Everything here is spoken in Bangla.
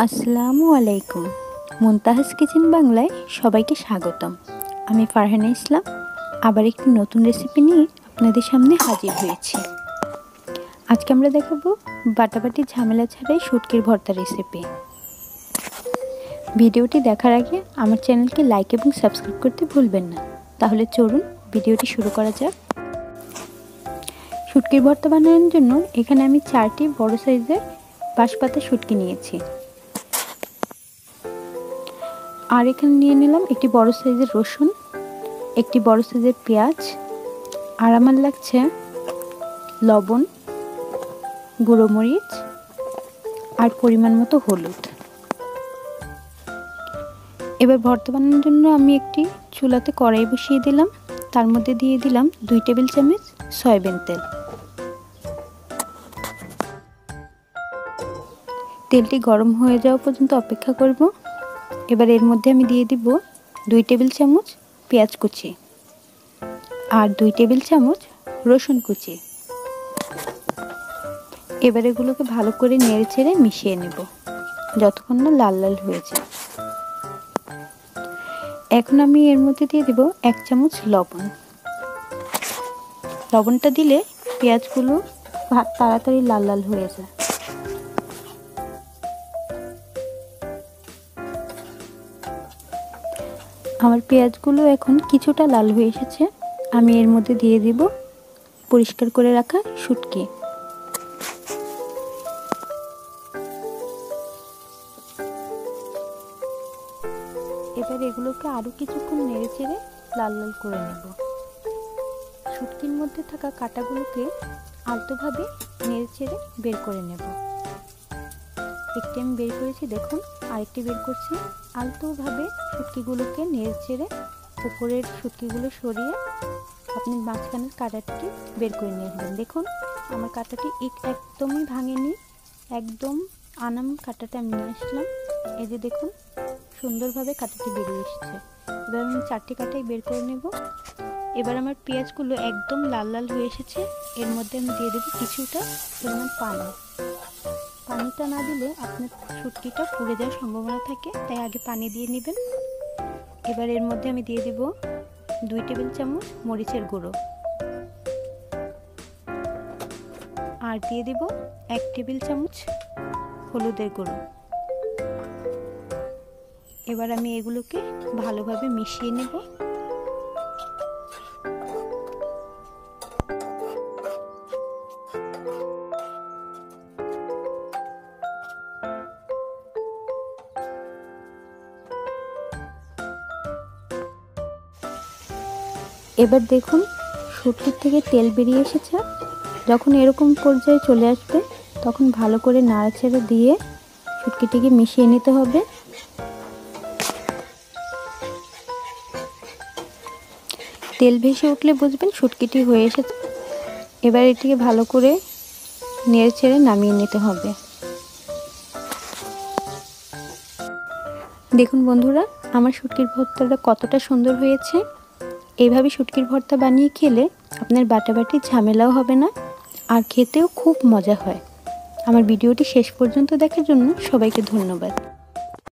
আসসালামু আলাইকুম। মুনতাহাস কিচেন বাংলায় সবাইকে স্বাগতম। আমি ফারহানা ইসলাম আবার একটি নতুন রেসিপি নিয়ে আপনাদের সামনে হাজির হয়েছি। আজকে আমরা দেখাবো বাটাবাটি ঝামেলা ছাড়াই শুটকির ভর্তা রেসিপি। ভিডিওটি দেখার আগে আমার চ্যানেলকে লাইক এবং সাবস্ক্রাইব করতে ভুলবেন না। তাহলে চলুন ভিডিওটি শুরু করা যাক। শুটকির ভর্তা বানানোর জন্য এখানে আমি 4টি বড় সাইজের বাঁশপাতা শুটকি নিয়েছি। আর এখানে নিয়ে নিলাম একটি বড় সাইজের রসুন, একটি বড় সাইজের পেঁয়াজ, আর আমার লাগছে লবণ, গুঁড়ো মরিচ আর পরিমাণ মতো হলুদ। এবার ভর্তা বানানোর জন্য আমি একটি চুলাতে কড়াই বসিয়ে দিলাম। তার মধ্যে দিয়ে দিলাম 2 টেবিল চামচ সয়াবিন তেল। তেলটি গরম হয়ে যাওয়া পর্যন্ত অপেক্ষা করব। এবার এর মধ্যে আমি দিয়ে দিব 2 টেবিল চামচ পেঁয়াজ কুচি আর 2 টেবিল চামচ রসুন কুচি। এবার এগুলোকে ভালো করে নেড়েচেড়ে মিশিয়ে নেব যতক্ষণ না লাল লাল হয়ে যায়। এখন আমি এর মধ্যে দিয়ে দেব 1 চামচ লবণ। লবণটা দিলে পেঁয়াজগুলো তাড়াতাড়ি লাল লাল হয়ে যায়। আমার পেঁয়াজগুলো এখন কিছুটা লাল হয়ে এসেছে। আমি এর মধ্যে দিয়ে দিব পরিষ্কার করে রাখা শুটকি। এবার এগুলোকে আরো কিছুক্ষণ নেড়েচেড়ে লাল লাল করে নেব। শুটকির মধ্যে থাকা কাঁটাগুলোকে আলতোভাবে নেড়েচেড়ে বের করে নেব। একটি আমি বের করেছি, দেখুন আরেকটি বের করছি। আলতোভাবে শুটকিগুলোকে নেড়েচেড়ে উপরের শুটকিগুলো সরিয়ে আপনি মাঝখানের কাঁটাটি বের করে নিয়ে নেবেন। দেখুন আমার কাঁটাটি একদমই ভাঙেনি, একদম আনাম কাঁটাটা আমি নিয়ে আসলাম। এই যে দেখুন সুন্দরভাবে কাঁটাটি বেরিয়ে এসেছে। এবার আমি 4টি কাঁটাই বের করে নেব। এবার আমার পেঁয়াজগুলো একদম লাল লাল হয়ে এসেছে। এর মধ্যে আমি দিয়ে দেবো কিছুটা পরিমাণ পানি। পানিটা না দিলে আপনার শুটকিটা পুড়ে যাওয়ার সম্ভাবনা থাকে, তাই আগে পানি দিয়ে নেবেন। এবার এর মধ্যে আমি দিয়ে দেব 2 টেবিল চামচ মরিচের গুঁড়ো আর দিয়ে দেব 1 টেবিল চামচ হলুদের গুঁড়ো। এবার আমি এগুলোকে ভালোভাবে মিশিয়ে নেব। এবার দেখুন শুটকির থেকে তেল বেরিয়ে এসেছে। যখন এরকম পর্যায়ে চলে আসবে তখন ভালো করে নাড়াচাড়া দিয়ে শুটকিটিকে মিশিয়ে নিতে হবে। তেল ভেসে উঠলে বুঝবেন শুটকিটি হয়ে এসেছে। এবার এটিকে ভালো করে নেড়েচেড়ে নামিয়ে নিতে হবে। দেখুন বন্ধুরা আমার শুটকির ভর্তাটা কতটা সুন্দর হয়েছে। এইভাবে শুটকির ভর্তা বানিয়ে খেলে আপনার বাটাবাটি ঝামেলাও হবে না আর খেতেও খুব মজা হয়। আমার ভিডিওটি শেষ পর্যন্ত দেখার জন্য সবাইকে ধন্যবাদ।